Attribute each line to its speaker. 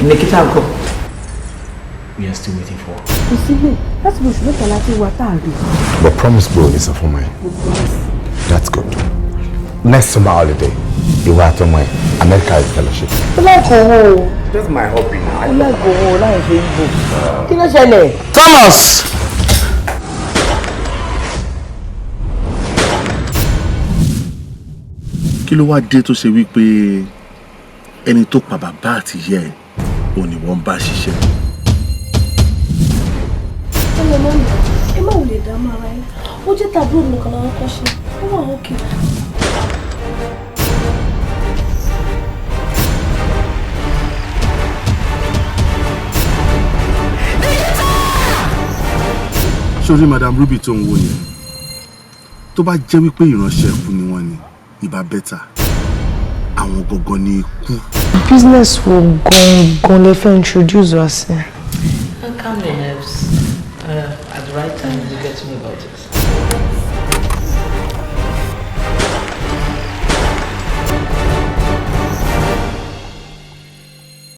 Speaker 1: Nikita, go.
Speaker 2: We are still waiting for.
Speaker 3: You see, that's what we should
Speaker 4: But promise bro is a for mine. That's good. Next summer holiday, you are to my America fellowship.
Speaker 1: That's my hobby now.
Speaker 4: Thomas!
Speaker 5: Kí ló wá dé tó ṣe wípé ẹni tó pa bàbá àti ìyá ẹ̀ ò ní wọ́n bá ṣiṣẹ́.
Speaker 6: Ẹ má wulẹ̀ dá máa ra yín. Ó jẹ́ tàbí òun nìkan láwọn kan ṣe. Ó wà ókè.
Speaker 5: Sórí Madam Ruby tó ń wò yẹn. Tó bá jẹ́ wípé ìránṣẹ́ ikú ni wọ́n ní, ìbá bẹ́tà. Àwọn gangan ni ikú.
Speaker 7: Business wo gan lè fẹ́ introduce wa sí.
Speaker 1: Calm your nerves. At the right time, you get to know about it.